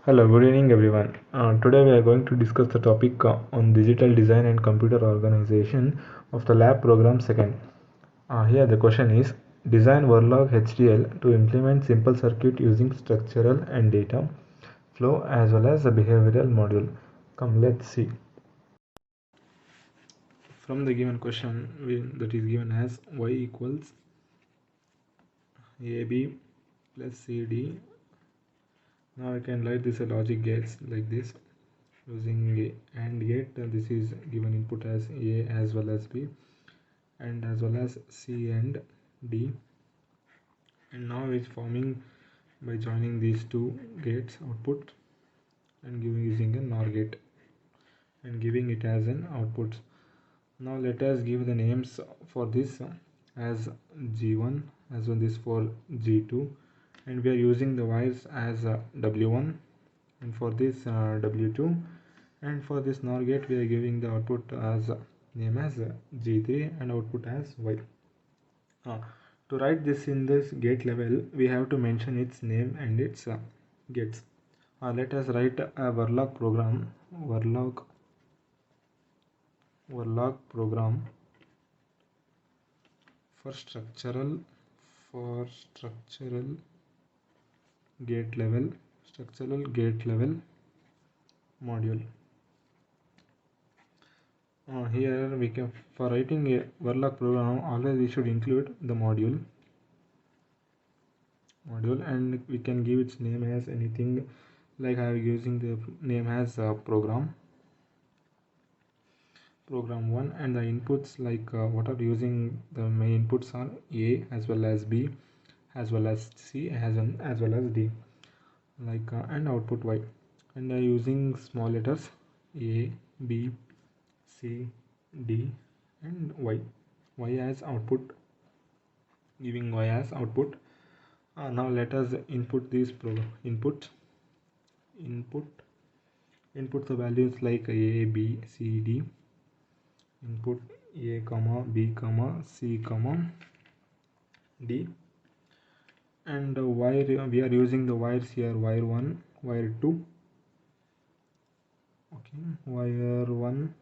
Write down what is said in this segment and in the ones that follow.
Hello, good evening everyone. Today we are going to discuss the topic on digital design and computer organization of the lab program second. Here the question is, design Verilog HDL to implement simple circuit using structural and data flow as well as a behavioral module. Come, let's see. From the given question that is given as y equals AB plus CD. Now I can write this logic gates like this using a AND gate. This is given input as A as well as B and as well as C and D, and now it's forming by joining these two gates output and using a NOR gate and giving it as an output. Now let us give the names for this as G1 as well this for G2, and we are using the wires as W1 and for this W2, and for this NOR gate we are giving the output as name as G3 and output as Y. To write this in this gate level, we have to mention its name and its gates. Let us write a Verilog program for structural gate level module. Here we can, for writing a Verilog program, always we should include the module, and we can give its name as anything, like I am using the name as program 1, and the inputs like what are using the main inputs are A as well as B as well as C as well as D, like and output Y, and using small letters A, B, C, D and Y as output, giving Y as output. Now let us input these input the values like A, B, C, D, input A, B, C, D, and wire, we are using the wires here, wire 1, wire 2, okay, wire 1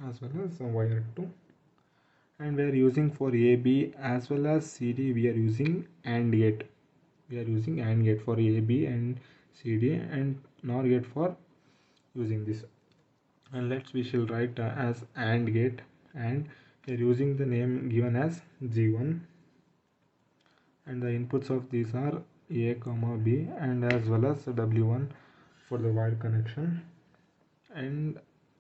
as well as wire 2, and we are using for AB as well as CD, we are using AND gate. For AB and CD, and NOR gate for using this. And we shall write as AND gate, and we are using the name given as G1, and the inputs of these are A, B and as well as W1 for the wire connection, and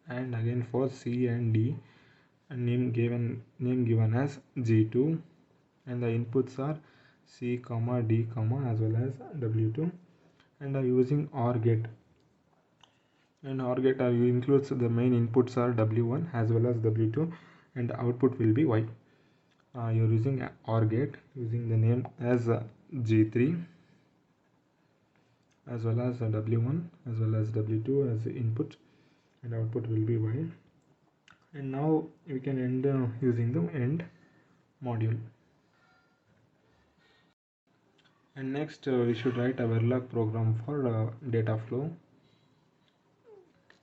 again for C and D, and name given as G2, and the inputs are C, D, as well as W2, and are using OR gate, and OR gate includes the main inputs are W1 as well as W2, and the output will be Y. You're using OR gate using the name as G3 as well as W1 as well as W2 as the input, and output will be Y. And now we can end using the end module. And next we should write a Verilog program for data flow.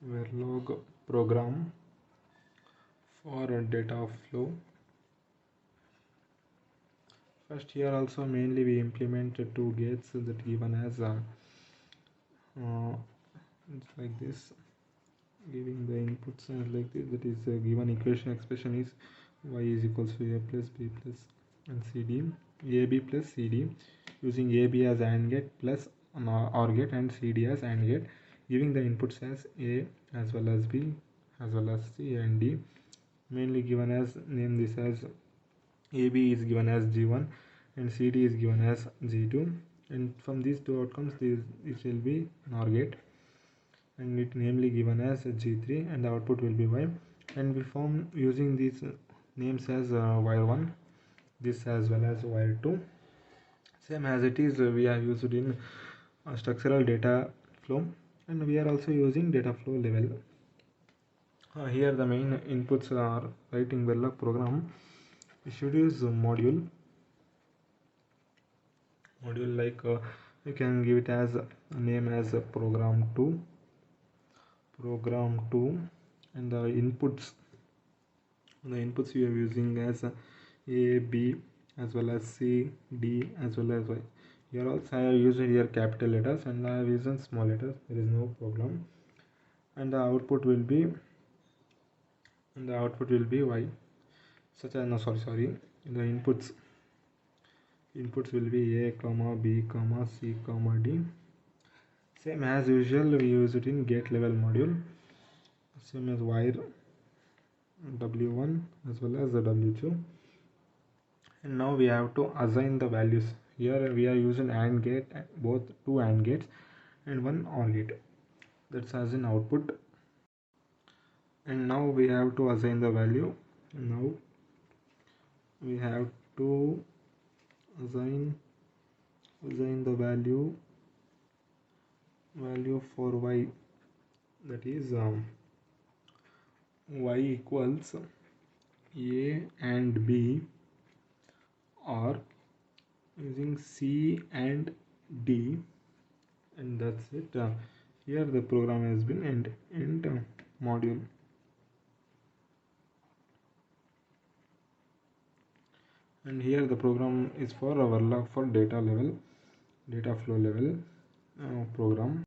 Verilog program for data flow. First, here also mainly we implement two gates that given as it's like this, giving the inputs like this, that is given equation expression is y is equals to a plus b plus and cd, ab plus cd, using ab as AND gate plus OR gate and cd as AND gate, giving the inputs as a as well as b as well as c and d, mainly given as, name this as ab is given as G1 and CD is given as G2, and from these two outcomes it will be NOR gate, and it namely given as G3, and the output will be Y, and we form using these names as wire 1, this as well as wire 2, same as it is we have used in structural data flow, and we are also using data flow level. Here the main inputs are writing Verilog program. We should use module like You can give it as a name as a program2, and the inputs we are using as A, B, as well as C, D, as well as Y. Here also I have used here capital letters and I have used small letters. There is no problem. And the output will be Y. Such as no sorry. The inputs will be A, comma B, comma C, comma D. Same as usual, we use it in gate level module. Same as wire W1 as well as the W2. And now we have to assign the values. Here we are using AND gate, both two AND gates and one OR gate. That's as in output. And now we have to assign the value. Now we have to assign the value for Y. That is Y equals A and B, or using C and D, and that's it. Here the program has been end module. And here the program is for our log for data flow level program.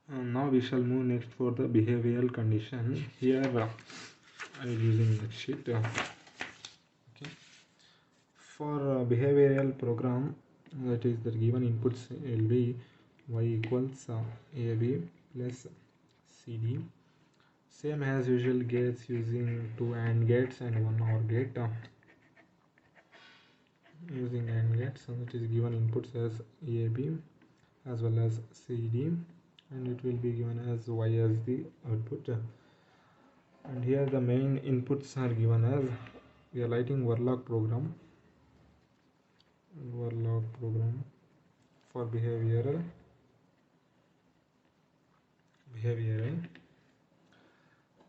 Now we shall move next for the behavioral condition. Here I am using the sheet. Okay. For behavioral program, that is the given inputs will be Y equals AB plus CD. Same as usual gates, using two AND gates and one OR gate. Using AND gates, and it is given inputs as AB as well as CD, and it will be given as Y as the output. And here the main inputs are given as, we are writing Verloc program for behavioral. Here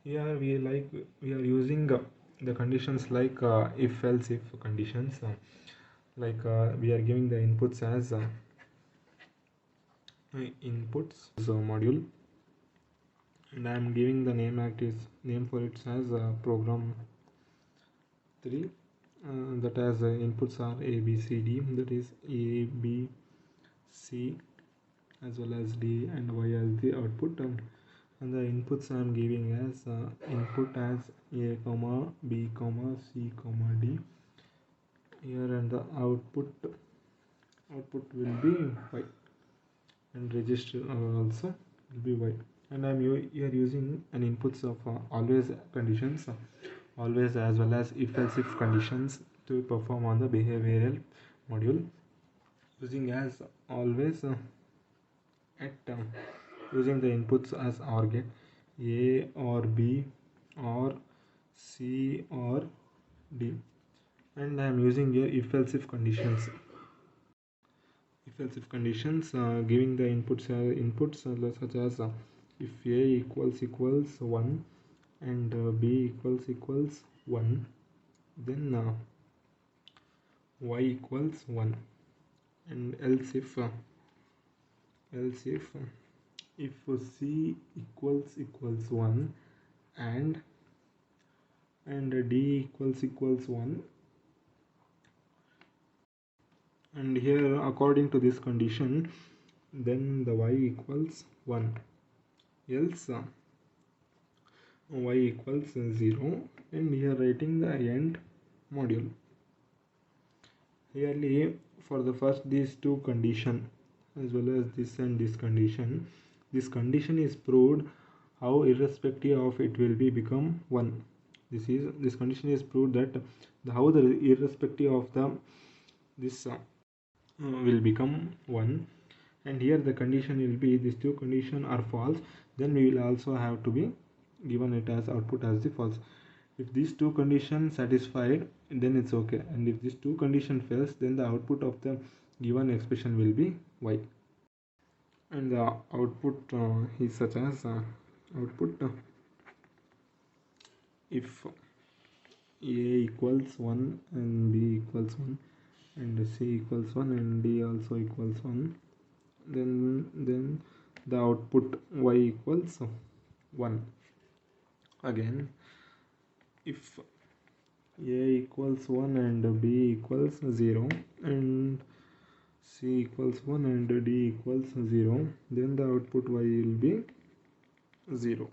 we are using the conditions like if else if conditions, we are giving the inputs as inputs module, and I am giving the name for it as program 3, that as inputs are A, B, C, D, that is A, B, C as well as D and Y as the output. And the inputs I am giving as input as A, comma B, comma C, comma D here, and the output will be Y, and register also will be Y. And I am here using an inputs of always conditions, always as well as if else if conditions to perform on the behavioral module, using as always using the inputs as OR gate, A or B or C or D, and I am using here if else if conditions. Giving the inputs such as if A equals 1 and B equals 1, then Y equals 1, and else if C equals 1 and D equals 1, and here according to this condition, then the Y equals 1, else Y equals 0, and here writing the end module. Here for the first these two condition as well as this and this condition is proved how irrespective of it will be become 1. This condition is proved that how the irrespective of the this will become 1, and here the condition will be these two conditions are false, then we will also have to be given it as output as the false. If these two conditions satisfied, then it's okay, and if these two conditions fails, then the output of the given expression will be Y, and the output is such as output if A equals 1 and B equals 1 and C equals 1 and D also equals 1, then the output y equals 1. Again, if a equals 1 and b equals 0 and c equals 1 and d equals 0, then the output y will be 0.